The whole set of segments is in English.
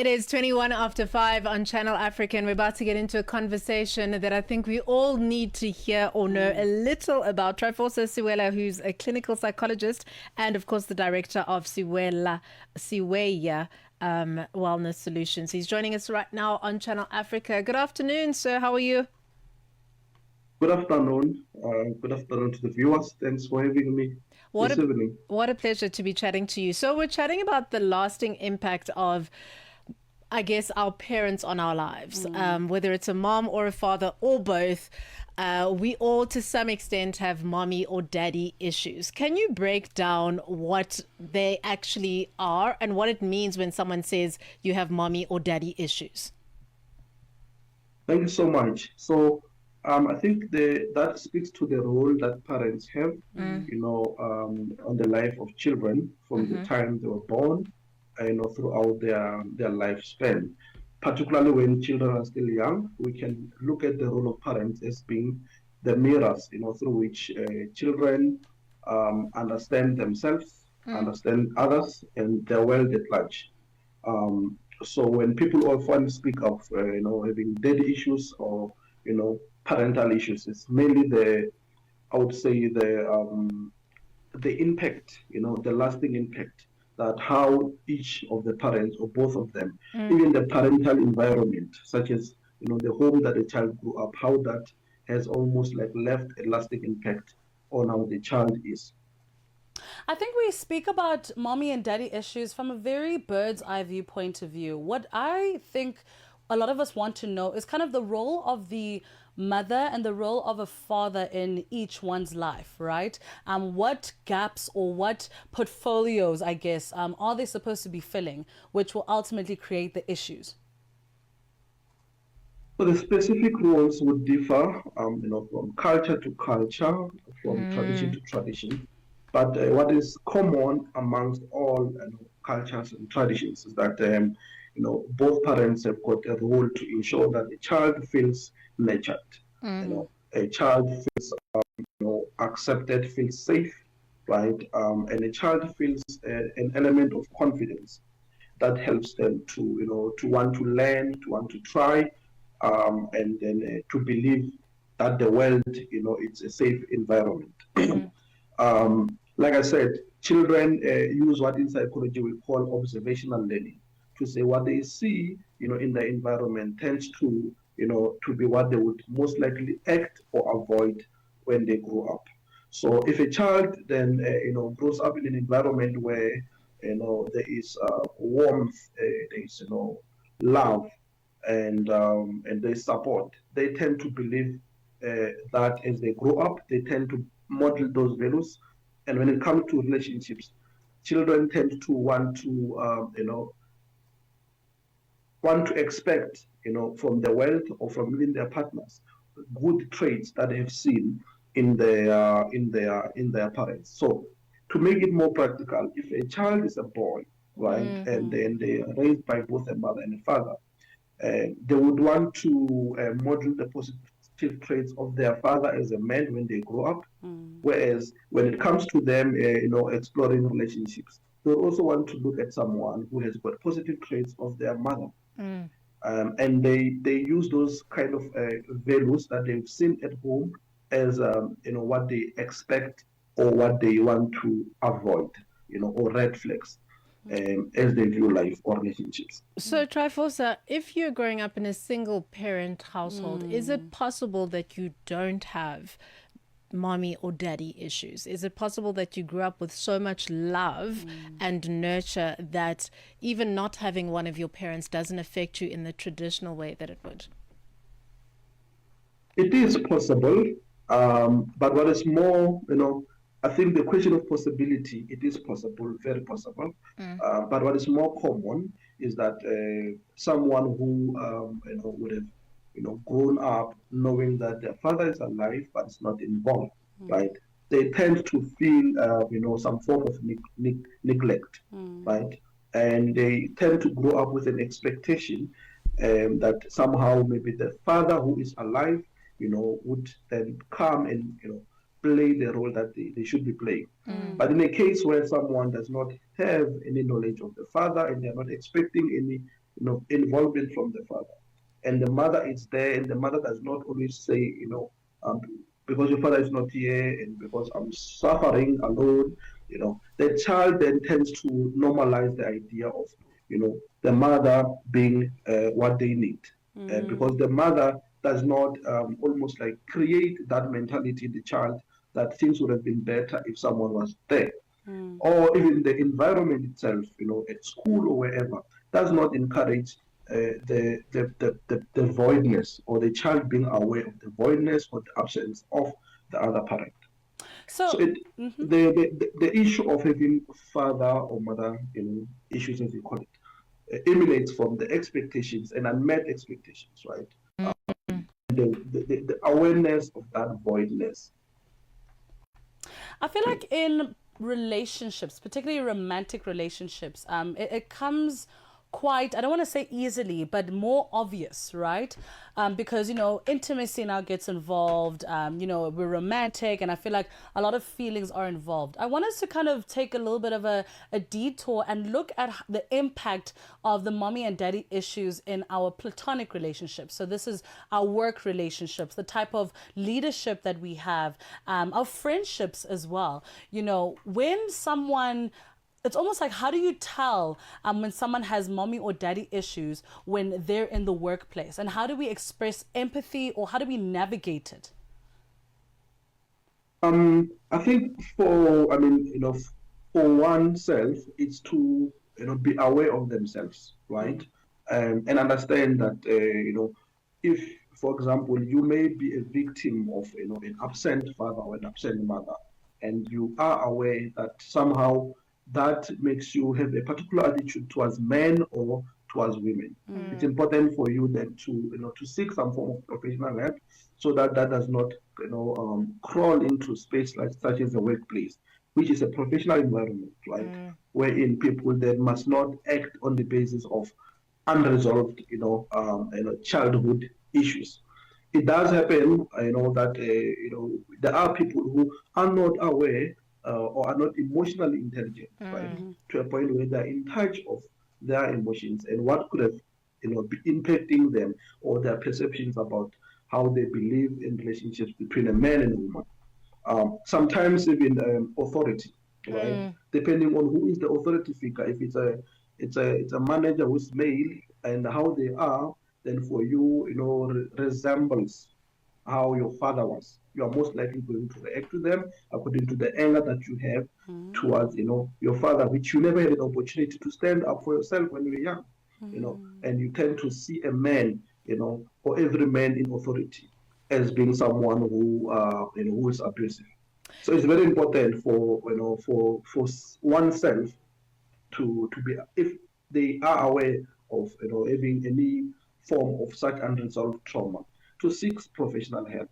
It is 21 after 5 on Channel Africa, and we're about to get into a conversation that I think we all need to hear or know a little about. Tryphosa Siwela, who's a clinical psychologist and, of course, the director of Siweya Wellness Solutions. He's joining us right now on Channel Africa. Good afternoon, sir. How are you? Good afternoon. Good afternoon to the viewers. Thanks for having me this evening. What a pleasure to be chatting to you. So we're chatting about the lasting impact of, I guess, our parents on our lives, whether it's a mom or a father or both. We all, to some extent, have mommy or daddy issues. Can you break down what they actually are and what it means when someone says you have mommy or daddy issues? Thank you so much. So I think that speaks to the role that parents have, on the life of children from the time they were born, throughout their lifespan. Particularly when children are still young, we can look at the role of parents as being the mirrors, through which children understand themselves, understand others, and their world at large. So when people often speak of, having daddy issues or, parental issues, it's mainly I would say the impact, the lasting impact that how each of the parents or both of them, even the parental environment, such as, the home that the child grew up, how that has almost like left a lasting impact on how the child is. I think we speak about mommy and daddy issues from a very bird's eye view point of view. What I think a lot of us want to know is kind of the role of the mother and the role of a father in each one's life, right? What gaps or what portfolios, I guess, are they supposed to be filling, which will ultimately create the issues? So the specific roles would differ, from culture to culture, from tradition to tradition. But what is common amongst all cultures and traditions is that both parents have got a role to ensure that the child feels nurtured. A child feels accepted, feels safe, right? And a child feels an element of confidence that helps them to want to learn, to want to try, and then to believe that the world, it's a safe environment. Like I said, children use what in psychology we call observational learning to say what they see, in the environment tends to, to be what they would most likely act or avoid when they grow up. So if a child then, grows up in an environment where, there is warmth, there is, love, and there's support, they tend to believe that as they grow up, they tend to model those values. And when it comes to relationships, children tend to want to expect, from the world or from even their partners, good traits that they have seen in their parents. So to make it more practical, if a child is a boy, right, and then they are raised by both a mother and a father, they would want to model the positive traits of their father as a man when they grow up. Whereas when it comes to them, exploring relationships, they also want to look at someone who has got positive traits of their mother. And they use those kind of values that they've seen at home as what they expect or what they want to avoid, or red flags. As they view life or relationships. So, Tryphosa, if you're growing up in a single parent household, is it possible that you don't have mommy or daddy issues? Is it possible that you grew up with so much love and nurture that even not having one of your parents doesn't affect you in the traditional way that it would? It is possible, but what is more, I think the question of possibility, it is possible, very possible. But what is more common is that someone who would have grown up knowing that their father is alive but is not involved, right? They tend to feel some form of neglect, right? And they tend to grow up with an expectation that somehow maybe the father who is alive, would then come and play the role that they should be playing. But in a case where someone does not have any knowledge of the father and they're not expecting any involvement from the father. And the mother is there, and the mother does not always say, because your father is not here, and because I'm suffering alone, the child then tends to normalize the idea of, the mother being what they need. Because the mother does not almost like create that mentality in the child that things would have been better if someone was there. Or even the environment itself, at school or wherever, does not encourage the voidness, or the child being aware of the voidness or the absence of the other parent. So the issue of having father or mother issues, as you call it, emanates from the expectations and unmet expectations, right? The awareness of that voidness. I feel like in relationships, particularly romantic relationships, it comes quite, I don't want to say easily, but more obvious, right? Because, intimacy now gets involved, we're romantic, and I feel like a lot of feelings are involved. I want us to kind of take a little bit of a detour and look at the impact of the mommy and daddy issues in our platonic relationships. So this is our work relationships, the type of leadership that we have, our friendships as well. When someone, it's almost like, how do you tell when someone has mommy or daddy issues when they're in the workplace? And how do we express empathy, or how do we navigate it? I think for oneself, it's to, be aware of themselves, right? And understand that, if, for example, you may be a victim of, an absent father or an absent mother, and you are aware that somehow that makes you have a particular attitude towards men or towards women. It's important for you then to seek some form of professional help, so that does not crawl into space such as the workplace, which is a professional environment, right? Wherein people then must not act on the basis of unresolved childhood issues. It does happen, that there are people who are not aware or are not emotionally intelligent, right? To a point where they're in touch of their emotions and what could have, be impacting them, or their perceptions about how they believe in relationships between a man and a woman. Sometimes even authority, right? Depending on who is the authority figure. If it's a manager who's male, and how they are, then for you, resembles how your father was, you are most likely going to react to them according to the anger that you have towards, your father, which you never had an opportunity to stand up for yourself when you were young, and you tend to see a man, or every man in authority as being someone who is abusive. So it's very important for oneself to be, if they are aware of having any form of such unresolved trauma, to seek professional help.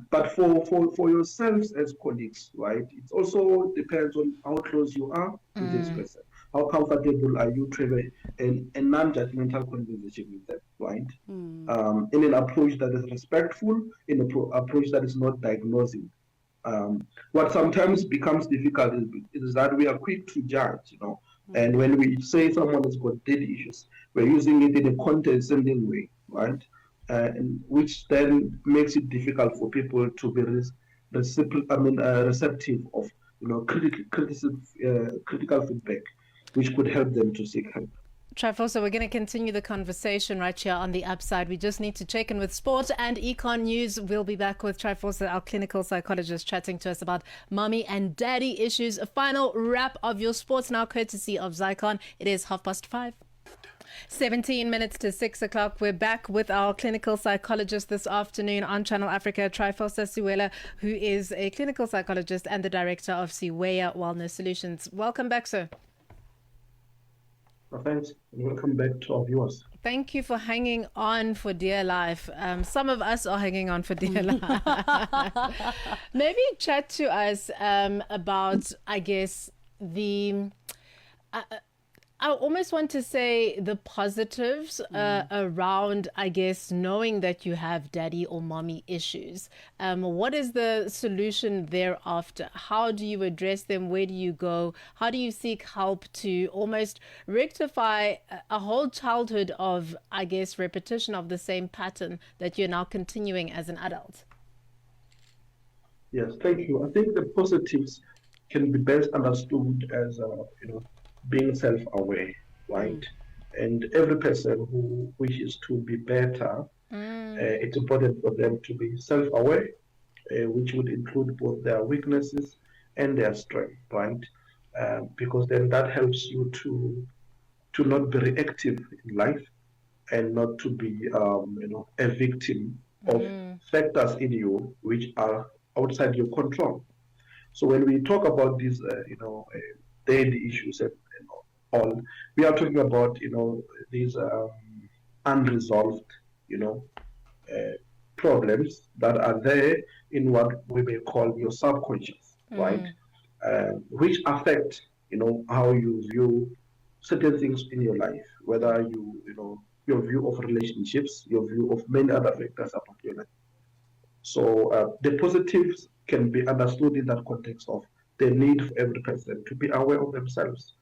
But for yourselves as colleagues, right, it also depends on how close you are to this person. How comfortable are you to have a non-judgmental conversation with them, right? In an approach that is respectful, in an approach that is not diagnosing. What sometimes becomes difficult is that we are quick to judge, and when we say someone has got daddy issues, we're using it in a condescending way, right? And which then makes it difficult for people to be receptive of critical feedback, which could help them to seek help. Tryphosa, we're going to continue the conversation right here on the upside. We just need to check in with sport and econ news. We'll be back with Tryphosa, our clinical psychologist, chatting to us about mommy and daddy issues. A final wrap of your sports now, courtesy of Zycon. It is 5:30. 17 minutes to 6 o'clock. We're back with our clinical psychologist this afternoon on Channel Africa, Tryphosa Siwela, who is a clinical psychologist and the director of Siweya Wellness Solutions. Welcome back, sir. Thanks, and welcome back to our viewers. Thank you for hanging on for dear life. Some of us are hanging on for dear life. Maybe chat to us about, I guess, I almost want to say the positives around, I guess, knowing that you have daddy or mommy issues. What is the solution thereafter? How do you address them? Where do you go? How do you seek help to almost rectify a whole childhood of, I guess, repetition of the same pattern that you're now continuing as an adult? Yes, thank you. I think the positives can be best understood as, being self-aware, right? And every person who wishes to be better, it's important for them to be self-aware, which would include both their weaknesses and their strength, right? Because then that helps you to not be reactive in life and not to be, a victim of factors in you which are outside your control. So when we talk about these, daily issues and all, we are talking about, these unresolved, you know, uh, problems that are there in what we may call your subconscious, right? Which affect, how you view certain things in your life, whether your view of relationships, your view of many other factors about your life. So the positives can be understood in that context of the need for every person to be aware of themselves.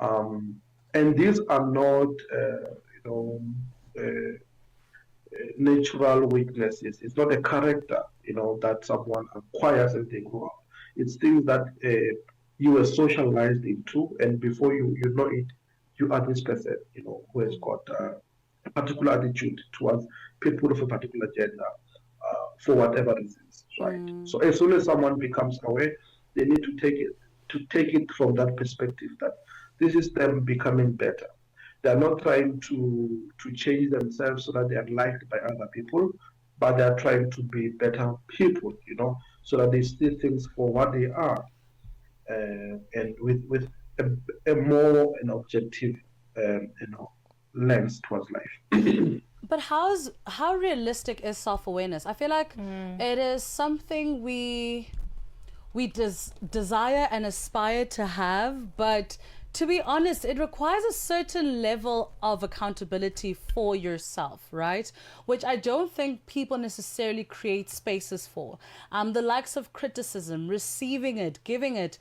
Um, and these are not, uh, natural weaknesses. It's not a character, that someone acquires as they grow up. It's things that you were socialized into, and before you know it, you are this person, who has got a particular attitude towards people of a particular gender, for whatever reasons, right? So as soon as someone becomes aware, they need to take it from that perspective that this is them becoming better. They're not trying to change themselves so that they are liked by other people, but they're trying to be better people, so that they see things for what they are, and with a more an objective, lens towards life. But how realistic is self-awareness? I feel like it is something we desire and aspire to have, but to be honest, it requires a certain level of accountability for yourself, right? Which I don't think people necessarily create spaces for. The likes of criticism, receiving it, giving it.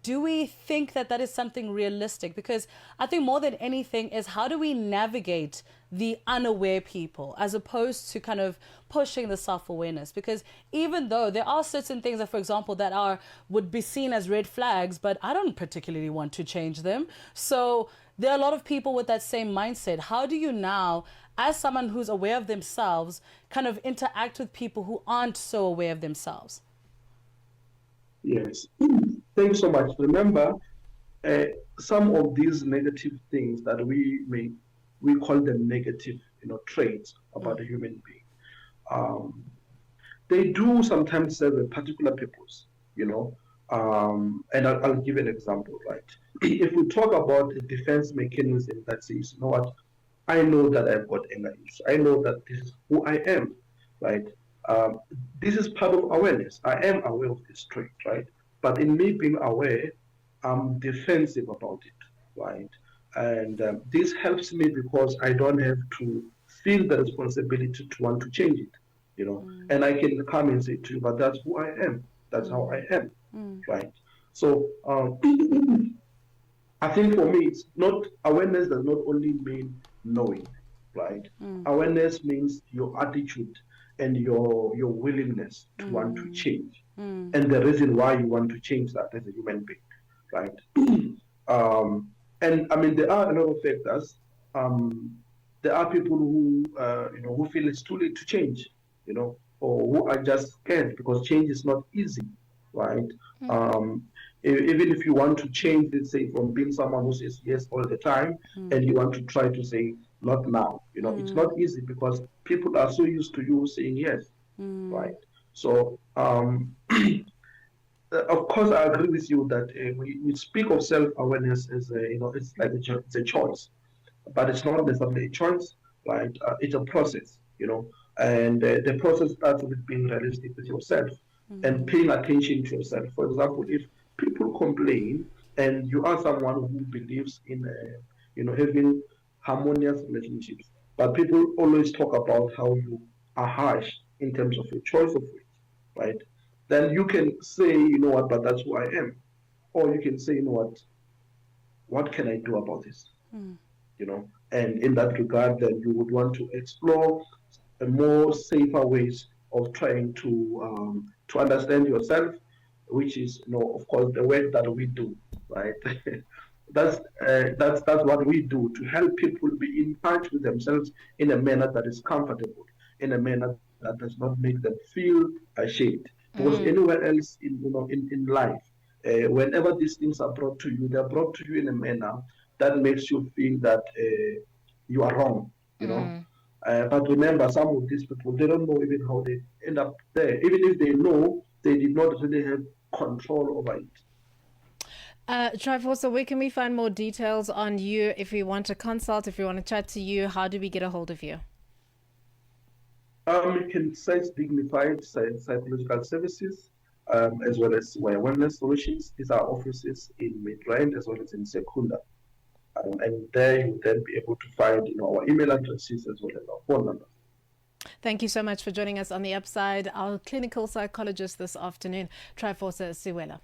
Do we think that that is something realistic? Because I think more than anything is how do we navigate the unaware people as opposed to kind of pushing the self-awareness? Because even though there are certain things that, for example, that would be seen as red flags, but I don't particularly want to change them. So there are a lot of people with that same mindset. How do you now, as someone who's aware of themselves, kind of interact with people who aren't so aware of themselves? Yes. Thanks so much. Remember, uh, some of these negative things that we call them negative, traits about a human being. Um, they do sometimes serve a particular purpose, and I'll give an example, right? If we talk about a defense mechanism that says, you know what, I know that I've got anger issues. I know that this is who I am, right? Um, this is part of awareness. I am aware of this trait, right? But in me being aware, I'm defensive about it, right? And this helps me because I don't have to feel the responsibility to want to change it, And I can come and say to you, but that's who I am. That's how I am, right? So I think for me, it's not awareness does not only mean knowing, right? Awareness means your attitude and your willingness to want to change, and the reason why you want to change that as a human being, right? And I mean, there are a lot of factors. There are people who feel it's too late to change, or who are just scared because change is not easy, right? Um, Even if you want to change, let's say, from being someone who says yes all the time, and you want to try to say not now, it's not easy because people are so used to you saying yes, right? So, of course, I agree with you that we speak of self-awareness as it's like it's a choice, but it's not necessarily a choice, right? It's a process, and the process starts with being realistic with yourself and paying attention to yourself. For example, if people complain and you are someone who believes in having harmonious relationships, but people always talk about how you are harsh in terms of your choice of words, right? Then you can say, you know what, but that's who I am. Or you can say, you know what can I do about this? And in that regard, then you would want to explore a more safer ways of trying to understand yourself, which is, of course, the work that we do, right? That's what we do to help people be in touch with themselves in a manner that is comfortable, in a manner that does not make them feel ashamed. Because anywhere else in life, whenever these things are brought to you, they're brought to you in a manner that makes you feel that you are wrong, you know. But remember, some of these people, they don't know even how they end up there. Even if they know, they did not really have control over it. Tryphosa, where can we find more details on you? If we want to consult, if we want to chat to you, how do we get a hold of you? You can search Dignified Psychological Services, as well as Siweya Wellness Solutions. These are offices in Midrand as well as in Secunda. And there you then be able to find our email addresses as well as our phone numbers. Thank you so much for joining us on The Upside, our clinical psychologist this afternoon, Tryphosa Siwela.